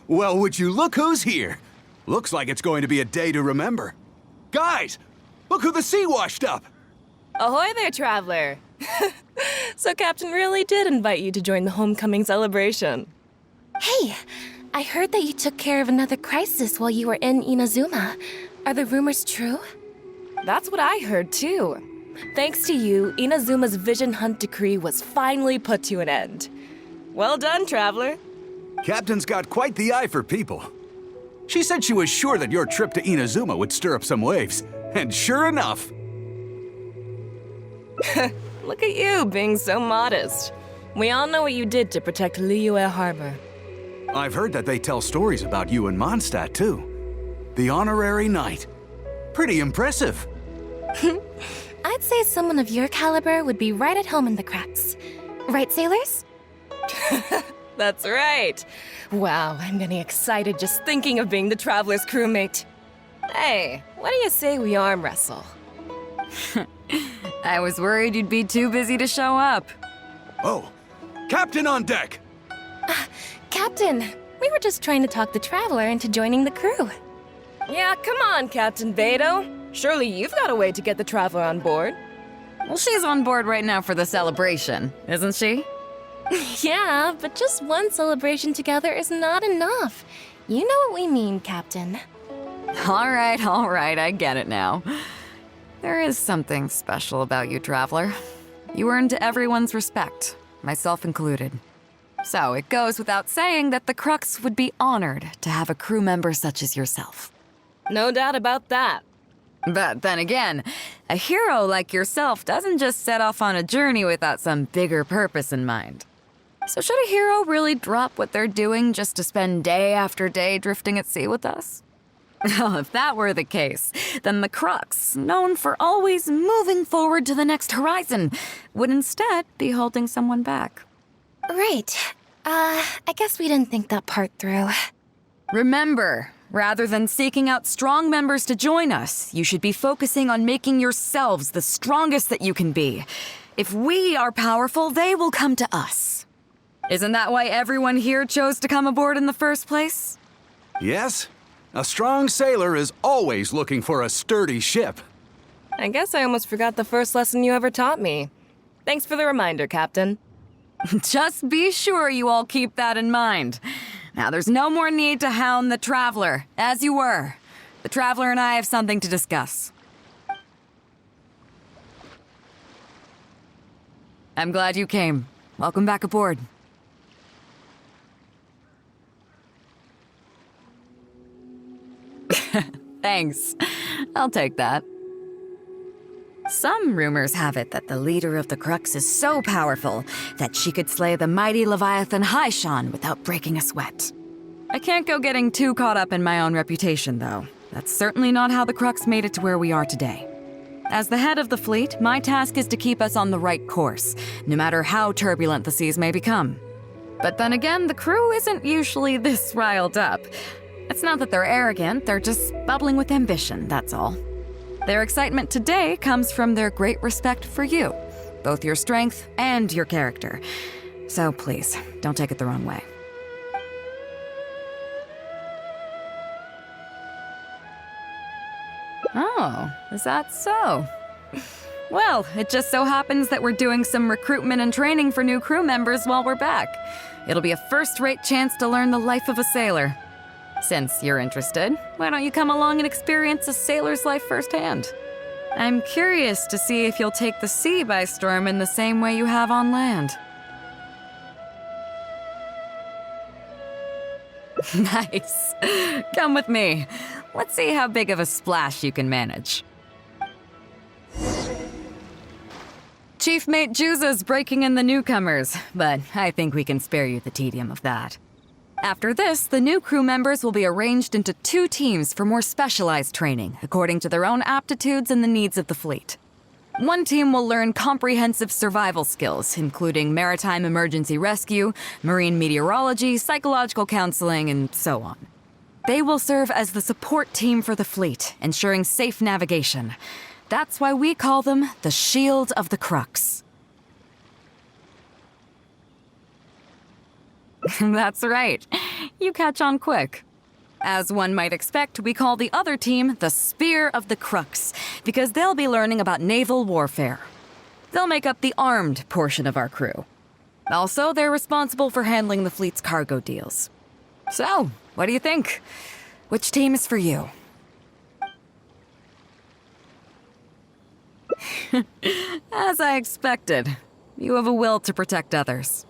Well, would you look who's here? Looks like it's going to be a day to remember. Guys, look who the sea washed up! Ahoy there, traveler! So Captain really did invite you to join the homecoming celebration. Hey, I heard that you took care of another crisis while you were in Inazuma. Are the rumors true? That's what I heard, too. Thanks to you, Inazuma's Vision Hunt decree was finally put to an end. Well done, traveler. Captain's got quite the eye for people. She said she was sure that your trip to Inazuma would stir up some waves. And sure enough... Look at you, being so modest. We all know what you did to protect Liyue Harbor. I've heard that they tell stories about you in Mondstadt, too. The honorary knight. Pretty impressive. I'd say someone of your caliber would be right at home in the cracks. Right, sailors? That's right. Wow, I'm getting excited just thinking of being the traveler's crewmate. Hey, what do you say we arm wrestle? I was worried you'd be too busy to show up. Oh, Captain on deck! Captain, we were just trying to talk the traveler into joining the crew. Yeah, come on, Captain Bэй Dou. Surely you've got a way to get the traveler on board. Well, she's on board right now for the celebration, isn't she? Yeah, but just one celebration together is not enough. You know what we mean, Captain. All right, I get it now. There is something special about you, traveler. You earned everyone's respect, myself included. So it goes without saying that the Crux would be honored to have a crew member such as yourself. No doubt about that. But then again, a hero like yourself doesn't just set off on a journey without some bigger purpose in mind. So should a hero really drop what they're doing just to spend day after day drifting at sea with us? Well, if that were the case, then the Crux, known for always moving forward to the next horizon, would instead be holding someone back. Right. I guess we didn't think that part through. Remember, rather than seeking out strong members to join us, you should be focusing on making yourselves the strongest that you can be. If we are powerful, they will come to us. Isn't that why everyone here chose to come aboard in the first place? Yes, a strong sailor is always looking for a sturdy ship. I guess I almost forgot the first lesson you ever taught me. Thanks for the reminder, Captain. Just be sure you all keep that in mind. Now, there's no more need to hound the Traveler, as you were. The Traveler and I have something to discuss. I'm glad you came. Welcome back aboard. Thanks. I'll take that. Some rumors have it that the leader of the Crux is so powerful that she could slay the mighty Leviathan Haishan without breaking a sweat. I can't go getting too caught up in my own reputation, though. That's certainly not how the Crux made it to where we are today. As the head of the fleet, my task is to keep us on the right course, no matter how turbulent the seas may become. But then again, the crew isn't usually this riled up. It's not that they're arrogant, they're just bubbling with ambition, that's all. Their excitement today comes from their great respect for you, both your strength and your character. So please, don't take it the wrong way. Oh, is that so? Well, it just so happens that we're doing some recruitment and training for new crew members while we're back. It'll be a first-rate chance to learn the life of a sailor. Since you're interested, why don't you come along and experience a sailor's life firsthand? I'm curious to see if you'll take the sea by storm in the same way you have on land. Nice. Come with me. Let's see how big of a splash you can manage. Chief Mate Juza's breaking in the newcomers, but I think we can spare you the tedium of that. After this, the new crew members will be arranged into 2 teams for more specialized training, according to their own aptitudes and the needs of the fleet. One team will learn comprehensive survival skills, including maritime emergency rescue, marine meteorology, psychological counseling, and so on. They will serve as the support team for the fleet, ensuring safe navigation. That's why we call them the Shield of the Crux. That's right. you catch on quick. As one might expect, we call the other team the Spear of the Crux, because they'll be learning about naval warfare. They'll make up the armed portion of our crew. Also, they're responsible for handling the fleet's cargo deals. So, what do you think? Which team is for you? As I expected, you have a will to protect others.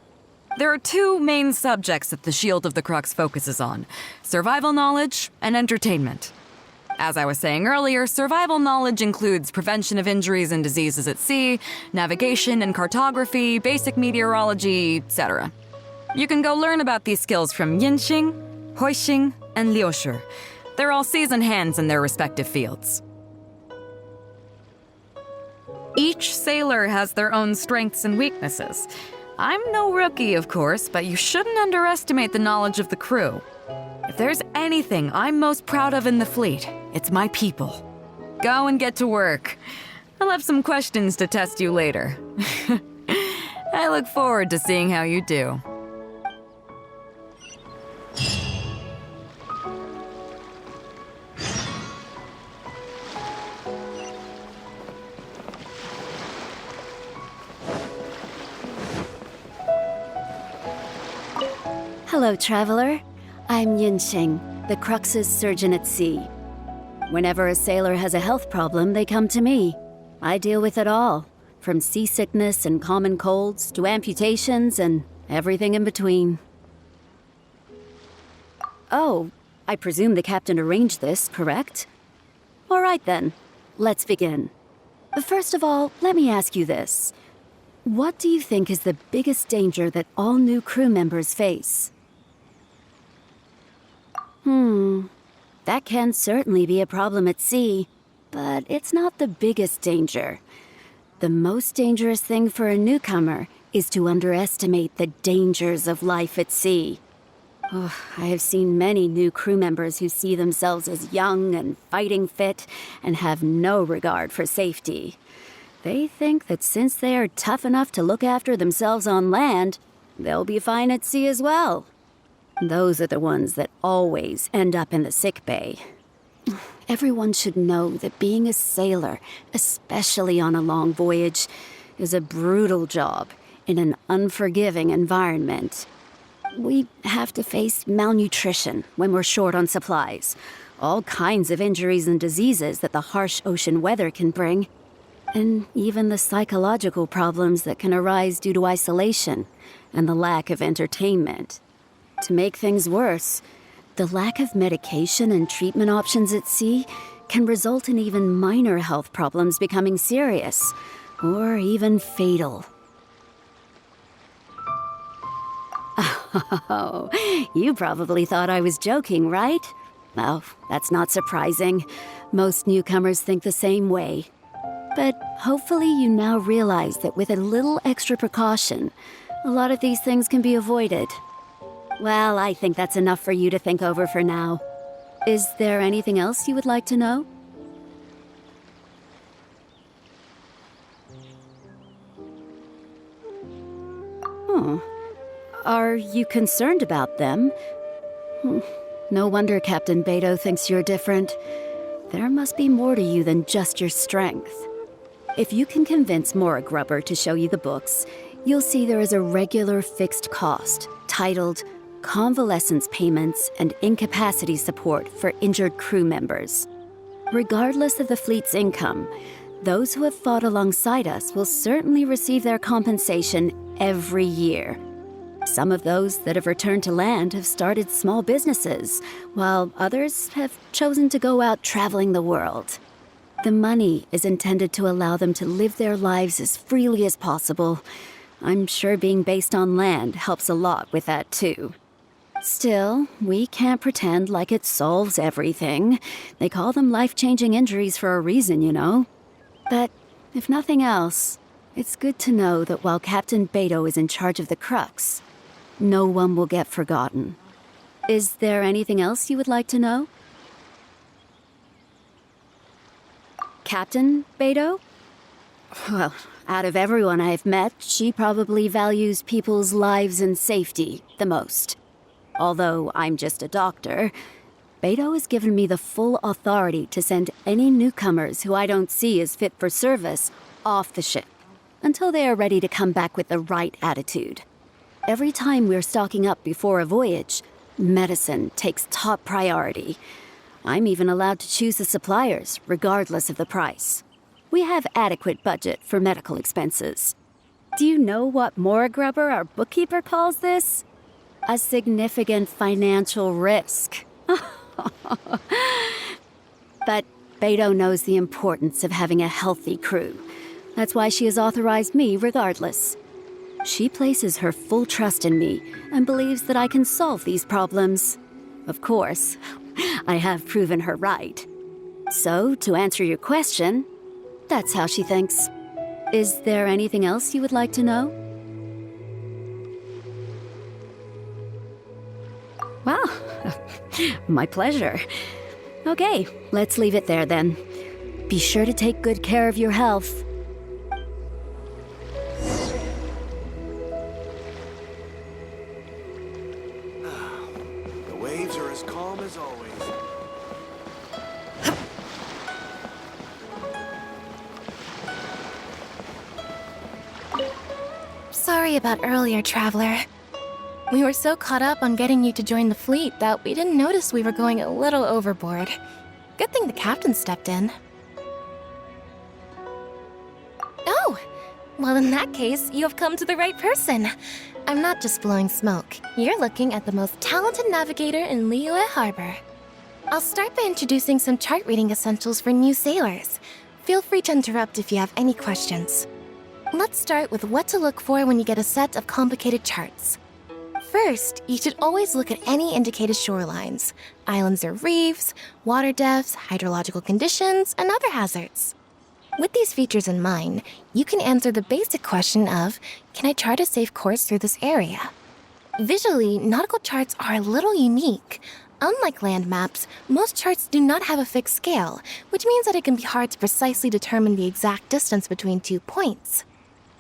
There are two main subjects that the Shield of the Crux focuses on: survival knowledge and entertainment. As I was saying earlier, survival knowledge includes prevention of injuries and diseases at sea, navigation and cartography, basic meteorology, etc. You can go learn about these skills from Genshin, Hoixing, and Liushi. They're all seasoned hands in their respective fields. Each sailor has their own strengths and weaknesses. I'm no rookie, of course, but you shouldn't underestimate the knowledge of the crew. If there's anything I'm most proud of in the fleet, it's my people. Go and get to work. I'll have some questions to test you later. I look forward to seeing how you do. Hello, traveler. I'm Yinxing, the Crux's surgeon at sea. Whenever a sailor has a health problem, they come to me. I deal with it all, from seasickness and common colds to amputations and everything in between. Oh, I presume the captain arranged this, correct? All right then, let's begin. First of all, let me ask you this. What do you think is the biggest danger that all new crew members face? That can certainly be a problem at sea, but it's not the biggest danger. The most dangerous thing for a newcomer is to underestimate the dangers of life at sea. Oh, I have seen many new crew members who see themselves as young and fighting fit and have no regard for safety. They think that since they are tough enough to look after themselves on land, they'll be fine at sea as well. Those are the ones that always end up in the sick bay. Everyone should know that being a sailor, especially on a long voyage, is a brutal job in an unforgiving environment. We have to face malnutrition when we're short on supplies, all kinds of injuries and diseases that the harsh ocean weather can bring, and even the psychological problems that can arise due to isolation and the lack of entertainment. To make things worse, the lack of medication and treatment options at sea can result in even minor health problems becoming serious, or even fatal. Oh, you probably thought I was joking, right? Oh, that's not surprising. Most newcomers think the same way. But hopefully you now realize that with a little extra precaution, a lot of these things can be avoided. Well, I think that's enough for you to think over for now. Is there anything else you would like to know? Are you concerned about them? No wonder Captain Bэй Dou thinks you're different. There must be more to you than just your strength. If you can convince Mora Grubber to show you the books, you'll see there is a regular fixed cost, titled Convalescence Payments and Incapacity Support for Injured Crew Members. Regardless of the fleet's income, those who have fought alongside us will certainly receive their compensation every year. Some of those that have returned to land have started small businesses, while others have chosen to go out traveling the world. The money is intended to allow them to live their lives as freely as possible. I'm sure being based on land helps a lot with that too. Still, we can't pretend like it solves everything. They call them life-changing injuries for a reason, you know. But if nothing else, it's good to know that while Captain Bэй Dou is in charge of the Crux, no one will get forgotten. Is there anything else you would like to know? Captain Bэй Dou? Well, out of everyone I've met, she probably values people's lives and safety the most. Although I'm just a doctor, Bэй Dou has given me the full authority to send any newcomers who I don't see as fit for service off the ship until they are ready to come back with the right attitude. Every time we're stocking up before a voyage, medicine takes top priority. I'm even allowed to choose the suppliers, regardless of the price. We have adequate budget for medical expenses. Do you know what Morgrubber, our bookkeeper, calls this? A significant financial risk. But Bэй Dou knows the importance of having a healthy crew. That's why she has authorized me regardless. She places her full trust in me and believes that I can solve these problems. Of course, I have proven her right. So, to answer your question, that's how she thinks. Is there anything else you would like to know? Wow, my pleasure. Okay, let's leave it there then. Be sure to take good care of your health. The waves are as calm as always. Sorry about earlier, Traveler. We were so caught up on getting you to join the fleet that we didn't notice we were going a little overboard. Good thing the captain stepped in. Oh! Well, in that case, you have come to the right person. I'm not just blowing smoke. You're looking at the most talented navigator in Liyue Harbor. I'll start by introducing some chart reading essentials for new sailors. Feel free to interrupt if you have any questions. Let's start with what to look for when you get a set of complicated charts. First, you should always look at any indicated shorelines, islands or reefs, water depths, hydrological conditions, and other hazards. With these features in mind, you can answer the basic question of, can I chart a safe course through this area? Visually, nautical charts are a little unique. Unlike land maps, most charts do not have a fixed scale, which means that it can be hard to precisely determine the exact distance between 2 points.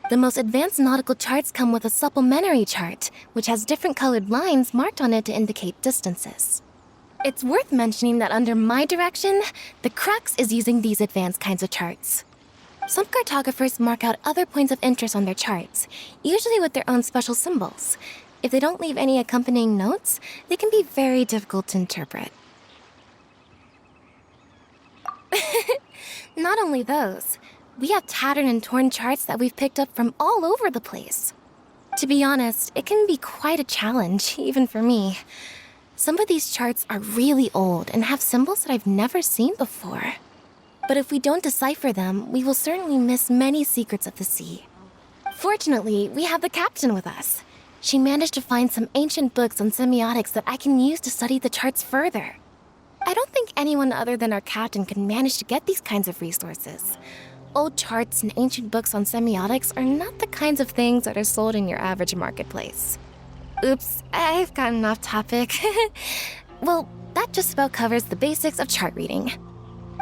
The most advanced nautical charts come with a supplementary chart, which has different colored lines marked on it to indicate distances. It's worth mentioning that under my direction, the crux is using these advanced kinds of charts. Some cartographers mark out other points of interest on their charts, usually with their own special symbols. If they don't leave any accompanying notes, they can be very difficult to interpret. Not only those, we have tattered and torn charts that we've picked up from all over the place. To be honest, it can be quite a challenge, even for me. Some of these charts are really old and have symbols that I've never seen before. But if we don't decipher them, we will certainly miss many secrets of the sea. Fortunately, we have the captain with us. She managed to find some ancient books on semiotics that I can use to study the charts further. I don't think anyone other than our captain could manage to get these kinds of resources. Old charts and ancient books on semiotics are not the kinds of things that are sold in your average marketplace. Oops, I've gotten off topic. Well, that just about covers the basics of chart reading.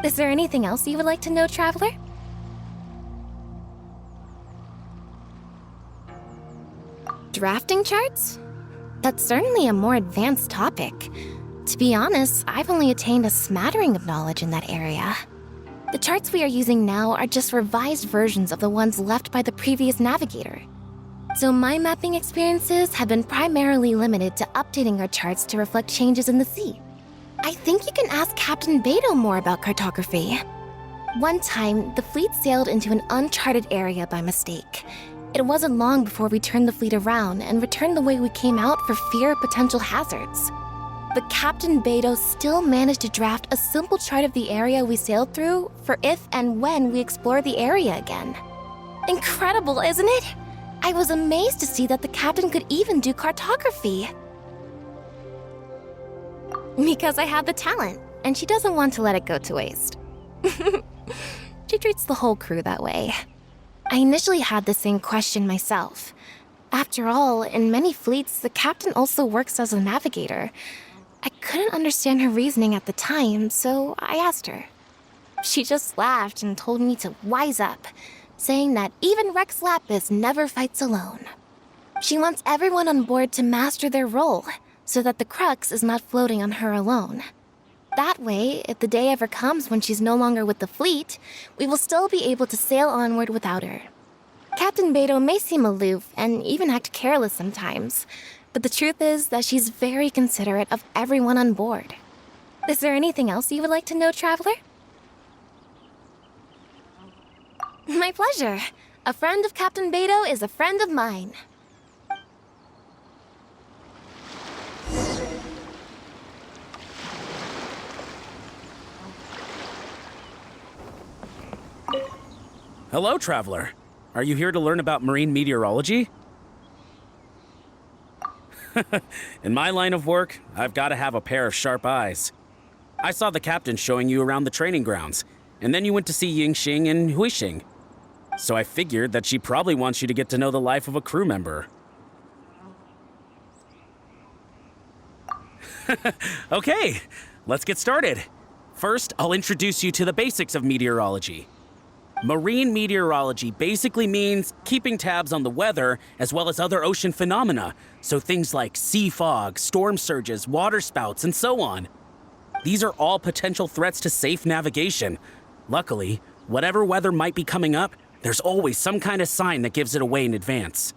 Is there anything else you would like to know, Traveler? Drafting charts? That's certainly a more advanced topic. To be honest, I've only attained a smattering of knowledge in that area. The charts we are using now are just revised versions of the ones left by the previous navigator. So my mapping experiences have been primarily limited to updating our charts to reflect changes in the sea. I think you can ask Captain Bэй Dou more about cartography. One time, the fleet sailed into an uncharted area by mistake. It wasn't long before we turned the fleet around and returned the way we came out for fear of potential hazards. But Captain Bэй Dou still managed to draft a simple chart of the area we sailed through for if and when we explore the area again. Incredible, isn't it? I was amazed to see that the captain could even do cartography. Because I have the talent, and she doesn't want to let it go to waste. She treats the whole crew that way. I initially had the same question myself. After all, in many fleets, the captain also works as a navigator. I couldn't understand her reasoning at the time, so I asked her. She just laughed and told me to wise up, saying that even Rex Lapis never fights alone. She wants everyone on board to master their role, so that the crux is not floating on her alone. That way, if the day ever comes when she's no longer with the fleet, we will still be able to sail onward without her. Captain Bэй Dou may seem aloof and even act careless sometimes, but the truth is that she's very considerate of everyone on board. Is there anything else you would like to know, Traveler? My pleasure. A friend of Captain Bэй Dou is a friend of mine. Hello, Traveler. Are you here to learn about marine meteorology? In my line of work, I've got to have a pair of sharp eyes. I saw the captain showing you around the training grounds, and then you went to see Yingxing and Huixing. So I figured that she probably wants you to get to know the life of a crew member. Okay, let's get started. First, I'll introduce you to the basics of meteorology. Marine meteorology basically means keeping tabs on the weather as well as other ocean phenomena, so things like sea fog, storm surges, waterspouts, and so on. These are all potential threats to safe navigation. Luckily, whatever weather might be coming up, there's always some kind of sign that gives it away in advance.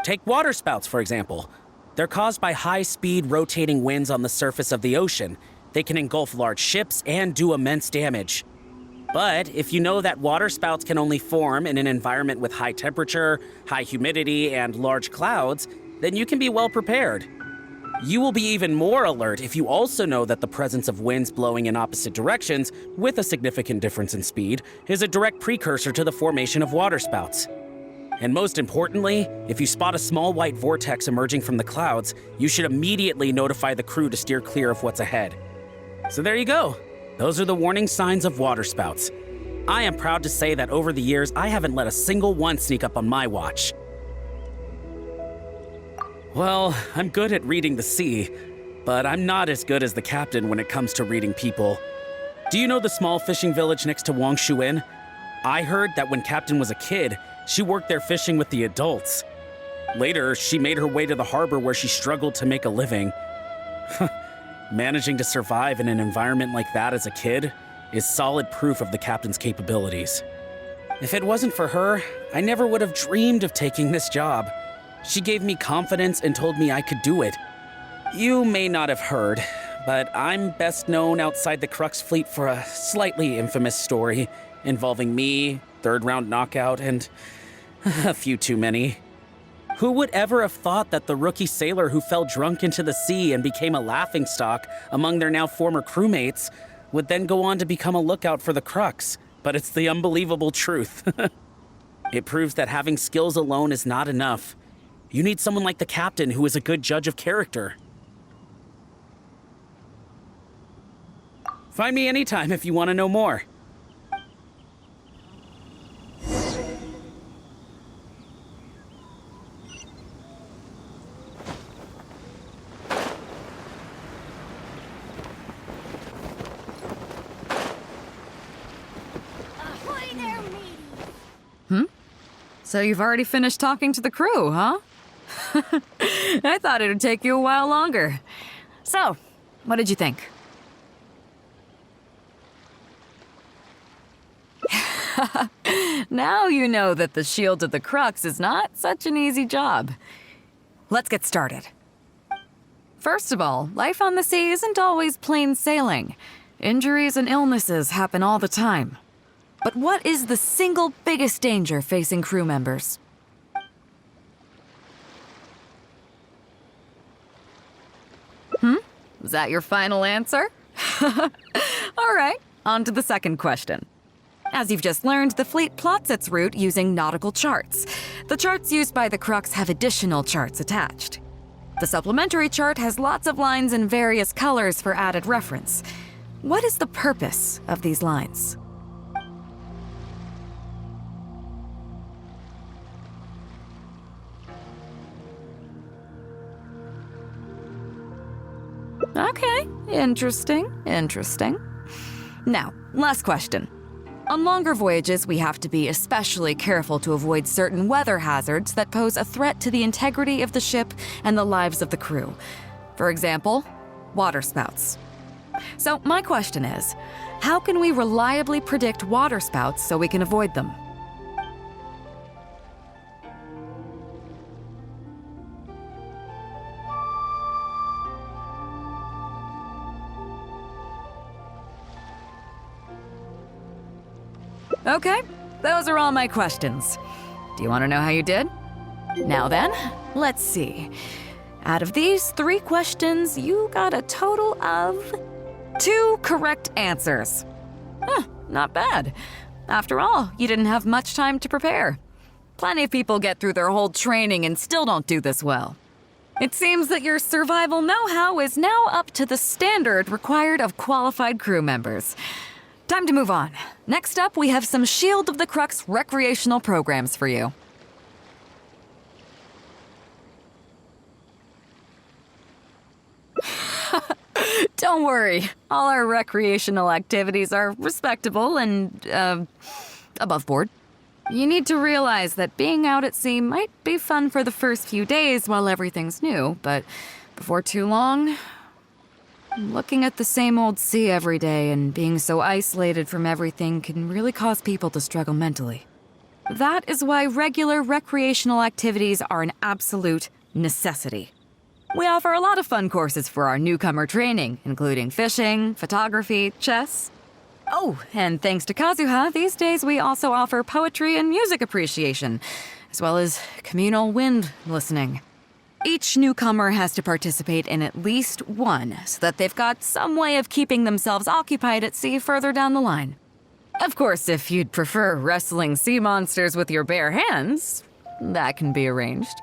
Take waterspouts, for example. They're caused by high-speed rotating winds on the surface of the ocean. They can engulf large ships and do immense damage. But if you know that waterspouts can only form in an environment with high temperature, high humidity, and large clouds, then you can be well prepared. You will be even more alert if you also know that the presence of winds blowing in opposite directions with a significant difference in speed is a direct precursor to the formation of waterspouts. And most importantly, if you spot a small white vortex emerging from the clouds, you should immediately notify the crew to steer clear of what's ahead. So there you go. Those are the warning signs of waterspouts. I am proud to say that over the years, I haven't let a single one sneak up on my watch. Well, I'm good at reading the sea, but I'm not as good as the captain when it comes to reading people. Do you know the small fishing village next to Wangshuin? I heard that when Captain was a kid, she worked there fishing with the adults. Later, she made her way to the harbor where she struggled to make a living. Managing to survive in an environment like that as a kid is solid proof of the captain's capabilities. If it wasn't for her, I never would have dreamed of taking this job. She gave me confidence and told me I could do it. You may not have heard, but I'm best known outside the Crux fleet for a slightly infamous story involving me, third-round knockout, and a few too many. Who would ever have thought that the rookie sailor who fell drunk into the sea and became a laughingstock among their now former crewmates would then go on to become a lookout for the Crux? But it's the unbelievable truth. It proves that having skills alone is not enough. You need someone like the captain who is a good judge of character. Find me anytime if you want to know more. So you've already finished talking to the crew, huh? I thought it would take you a while longer. So, what did you think? Now you know that the shield of the Crux is not such an easy job. Let's get started. First of all, life on the sea isn't always plain sailing. Injuries and illnesses happen all the time. But what is the single biggest danger facing crew members? Is that your final answer? All right, on to the second question. As you've just learned, the fleet plots its route using nautical charts. The charts used by the Crux have additional charts attached. The supplementary chart has lots of lines in various colors for added reference. What is the purpose of these lines? Okay, interesting. Now, last question. On longer voyages, we have to be especially careful to avoid certain weather hazards that pose a threat to the integrity of the ship and the lives of the crew. For example, water spouts. So my question is, how can we reliably predict water spouts so we can avoid them? Okay, those are all my questions. Do you want to know how you did? Now then, let's see. Out of these 3 questions, you got a total of 2 correct answers. Huh, not bad. After all, you didn't have much time to prepare. Plenty of people get through their whole training and still don't do this well. It seems that your survival know-how is now up to the standard required of qualified crew members. Time to move on. Next up, we have some Shield of the Crux recreational programs for you. Don't worry, all our recreational activities are respectable and, above board. You need to realize that being out at sea might be fun for the first few days while everything's new, but before too long, looking at the same old sea every day and being so isolated from everything can really cause people to struggle mentally. That is why regular recreational activities are an absolute necessity. We offer a lot of fun courses for our newcomer training, including fishing, photography, chess. Oh, and thanks to Kazuha, these days we also offer poetry and music appreciation, as well as communal wind listening. Each newcomer has to participate in at least one, so that they've got some way of keeping themselves occupied at sea further down the line. Of course, if you'd prefer wrestling sea monsters with your bare hands, that can be arranged.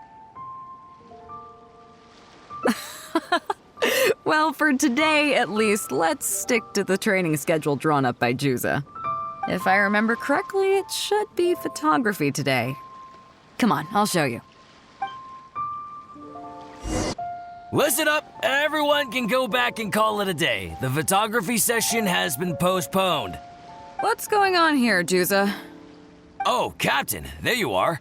Well, for today at least, let's stick to the training schedule drawn up by Juza. If I remember correctly, it should be photography today. Come on, I'll show you. Listen up, everyone can go back and call it a day. The photography session has been postponed. What's going on here, Juza? Oh, Captain, there you are.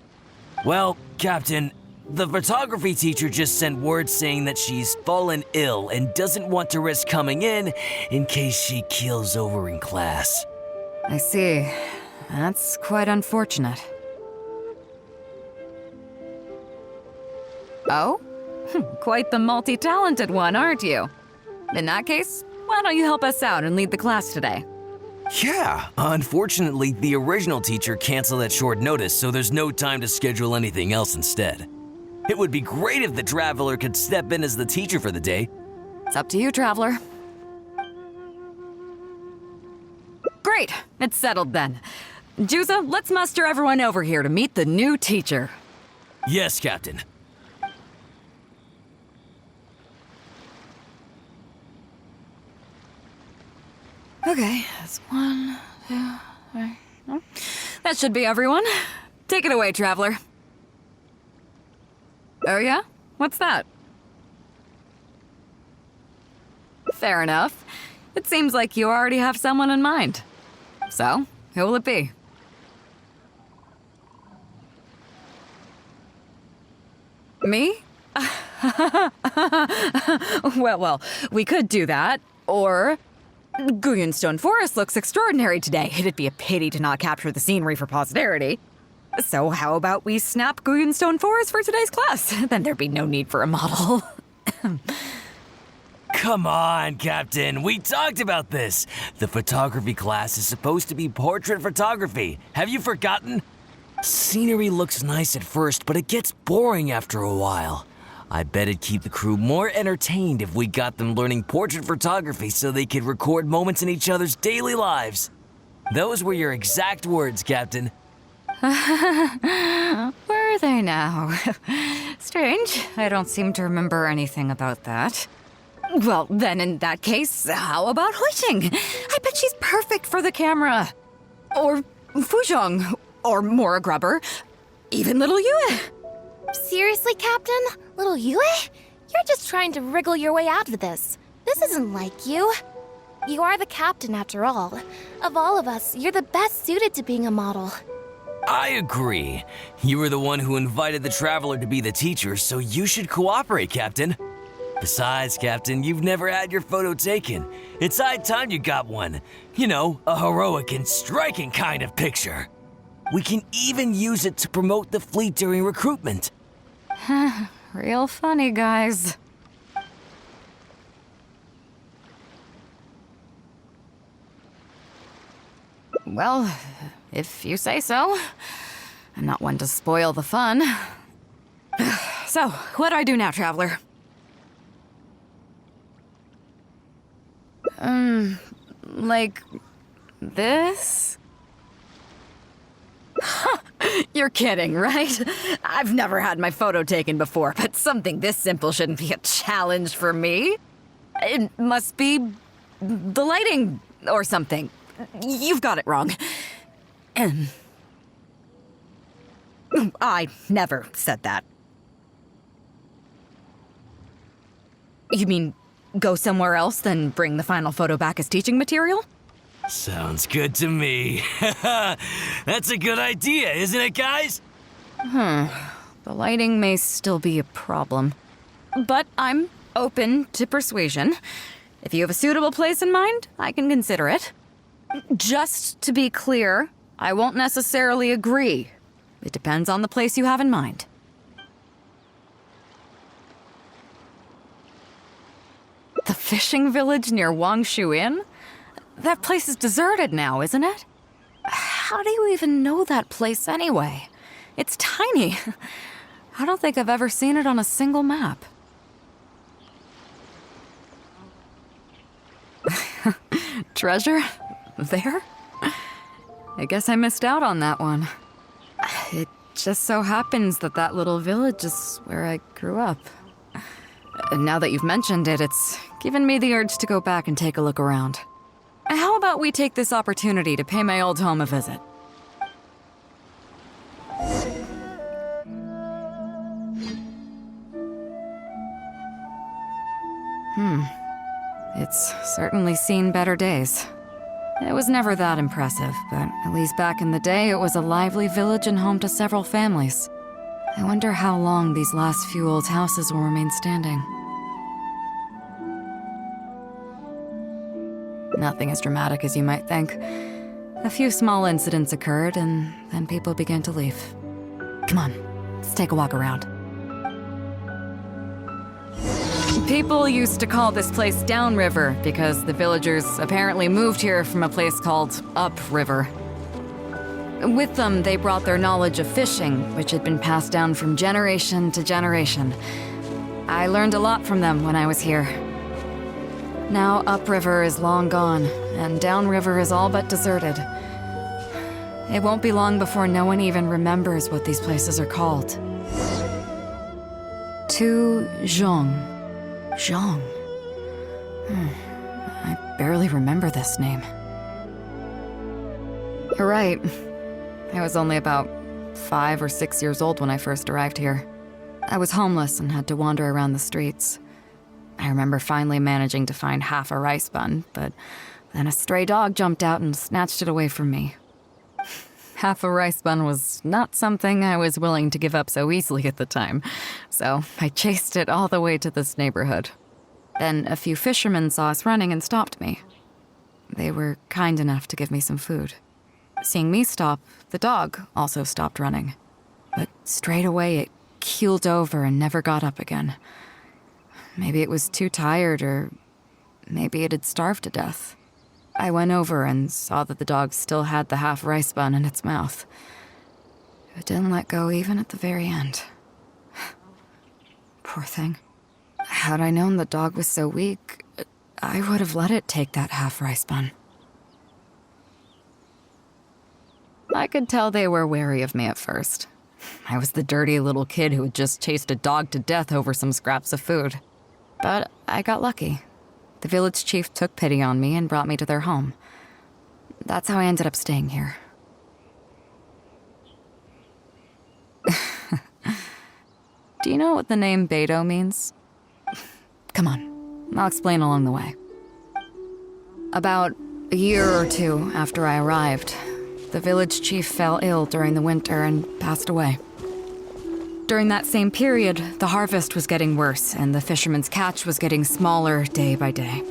Well, Captain, the photography teacher just sent word saying that she's fallen ill and doesn't want to risk coming in case she keels over in class. I see. That's quite unfortunate. Oh? Quite the multi-talented one, aren't you? In that case, why don't you help us out and lead the class today? Yeah, unfortunately, the original teacher canceled at short notice, so there's no time to schedule anything else instead. It would be great if the Traveler could step in as the teacher for the day. It's up to you, Traveler. Great, it's settled then. Juza, let's muster everyone over here to meet the new teacher. Yes, Captain. Okay, that's 1, 2, 3. Oh. That should be everyone. Take it away, Traveler. Oh yeah? What's that? Fair enough. It seems like you already have someone in mind. So, who will it be? Me? Well, we could do that, or... Guyunstone Forest looks extraordinary today. It'd be a pity to not capture the scenery for posterity. So how about we snap Guyunstone Forest for today's class? Then there'd be no need for a model. Come on, Captain. We talked about this. The photography class is supposed to be portrait photography. Have you forgotten? Scenery looks nice at first, but it gets boring after a while. I bet it'd keep the crew more entertained if we got them learning portrait photography so they could record moments in each other's daily lives. Those were your exact words, Captain. Were they now? Strange. I don't seem to remember anything about that. Well, then in that case, how about Huixing? I bet she's perfect for the camera. Or Fuzhong. Or Mora Grubber. Even little Yue. Seriously, Captain? Little Yue? You're just trying to wriggle your way out of this. This isn't like you. You are the captain, after all. Of all of us, you're the best suited to being a model. I agree. You were the one who invited the Traveler to be the teacher, so you should cooperate, Captain. Besides, Captain, you've never had your photo taken. It's high time you got one. You know, a heroic and striking kind of picture. We can even use it to promote the fleet during recruitment. Real funny, guys. Well, if you say so. I'm not one to spoil the fun. So, what do I do now, Traveler? Like this? You're kidding, right? I've never had my photo taken before, but something this simple shouldn't be a challenge for me. It must be the lighting or something. You've got it wrong. I never said that. You mean go somewhere else, then bring the final photo back as teaching material? Sounds good to me. That's a good idea, isn't it, guys? The lighting may still be a problem, but I'm open to persuasion. If you have a suitable place in mind, I can consider it. Just to be clear, I won't necessarily agree. It depends on the place you have in mind. The fishing village near Wangshu Inn? That place is deserted now, isn't it? How do you even know that place anyway? It's tiny. I don't think I've ever seen it on a single map. Treasure? There? I guess I missed out on that one. It just so happens that that little village is where I grew up. Now that you've mentioned it, it's given me the urge to go back and take a look around. How about we take this opportunity to pay my old home a visit? It's certainly seen better days. It was never that impressive, but at least back in the day, it was a lively village and home to several families. I wonder how long these last few old houses will remain standing. Nothing as dramatic as you might think. A few small incidents occurred, and then people began to leave. Come on, let's take a walk around. People used to call this place Downriver because the villagers apparently moved here from a place called Upriver. With them, they brought their knowledge of fishing, which had been passed down from generation to generation. I learned a lot from them when I was here. Now Upriver is long gone, and Downriver is all but deserted. It won't be long before no one even remembers what these places are called. Tu Zhong. Zhong. I barely remember this name. You're right. I was only about 5 or 6 years old when I first arrived here. I was homeless and had to wander around the streets. I remember finally managing to find half a rice bun, but then a stray dog jumped out and snatched it away from me. Half a rice bun was not something I was willing to give up so easily at the time, so I chased it all the way to this neighborhood. Then a few fishermen saw us running and stopped me. They were kind enough to give me some food. Seeing me stop, the dog also stopped running. But straight away it keeled over and never got up again. Maybe it was too tired, or maybe it had starved to death. I went over and saw that the dog still had the half rice bun in its mouth. It didn't let go even at the very end. Poor thing. Had I known the dog was so weak, I would have let it take that half rice bun. I could tell they were wary of me at first. I was the dirty little kid who had just chased a dog to death over some scraps of food. But I got lucky. The village chief took pity on me and brought me to their home. That's how I ended up staying here. Do you know what the name Bэй Dou means? Come on, I'll explain along the way. About a year or two after I arrived, the village chief fell ill during the winter and passed away. During that same period, the harvest was getting worse, and the fisherman's catch was getting smaller day by day.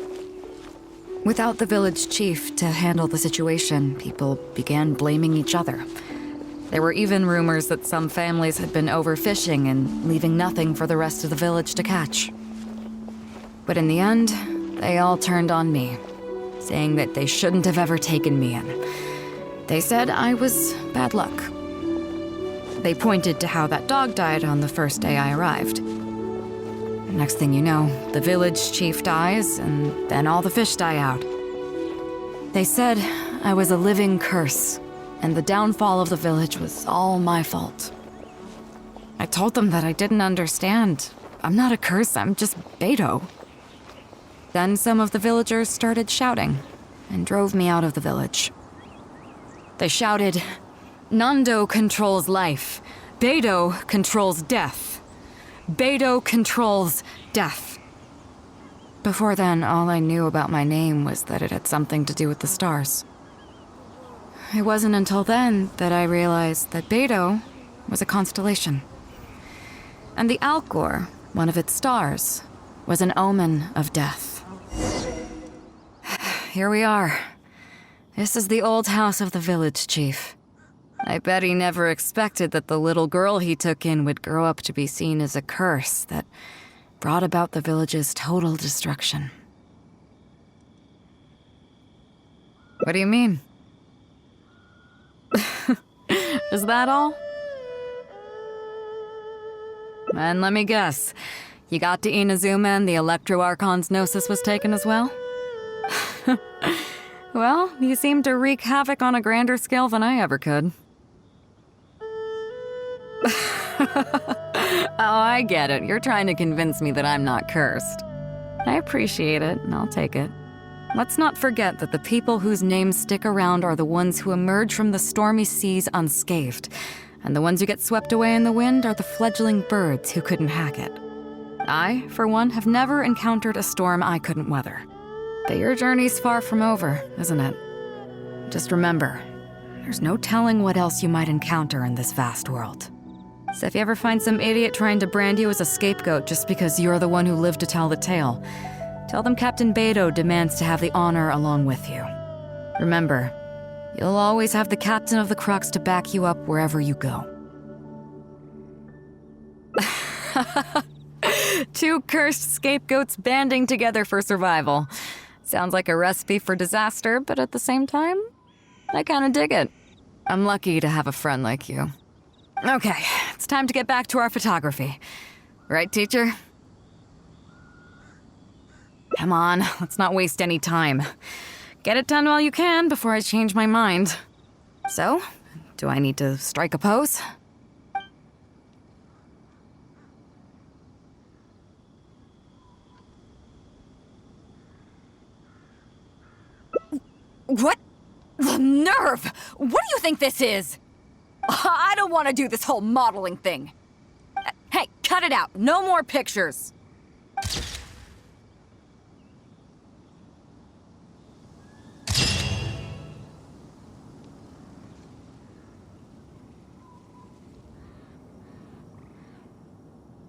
Without the village chief to handle the situation, people began blaming each other. There were even rumors that some families had been overfishing and leaving nothing for the rest of the village to catch. But in the end, they all turned on me, saying that they shouldn't have ever taken me in. They said I was bad luck. They pointed to how that dog died on the first day I arrived. Next thing you know, the village chief dies, and then all the fish die out. They said I was a living curse, and the downfall of the village was all my fault. I told them that I didn't understand. I'm not a curse, I'm just Bэй Dou. Then some of the villagers started shouting, and drove me out of the village. They shouted, "Nando controls life. Bэй Dou controls death. Bэй Dou controls death." Before then, all I knew about my name was that it had something to do with the stars. It wasn't until then that I realized that Bэй Dou was a constellation. And the Alcor, one of its stars, was an omen of death. Here we are. This is the old house of the village chief. I bet he never expected that the little girl he took in would grow up to be seen as a curse that brought about the village's total destruction. What do you mean? Is that all? And let me guess, you got to Inazuma and the Electro Archon's Gnosis was taken as well? Well, you seem to wreak havoc on a grander scale than I ever could. Oh, I get it. You're trying to convince me that I'm not cursed. I appreciate it, and I'll take it. Let's not forget that the people whose names stick around are the ones who emerge from the stormy seas unscathed, and the ones who get swept away in the wind are the fledgling birds who couldn't hack it. I, for one, have never encountered a storm I couldn't weather. But your journey's far from over, isn't it? Just remember, there's no telling what else you might encounter in this vast world. So if you ever find some idiot trying to brand you as a scapegoat just because you're the one who lived to tell the tale, tell them Captain Bэй Dou demands to have the honor along with you. Remember, you'll always have the captain of the Crux to back you up wherever you go. Two cursed scapegoats banding together for survival. Sounds like a recipe for disaster, but at the same time, I kinda dig it. I'm lucky to have a friend like you. Okay, it's time to get back to our photography. Right, teacher? Come on, let's not waste any time. Get it done while you can before I change my mind. So, do I need to strike a pose? What? The nerve! What do you think this is? I don't want to do this whole modeling thing. Hey, cut it out. No more pictures.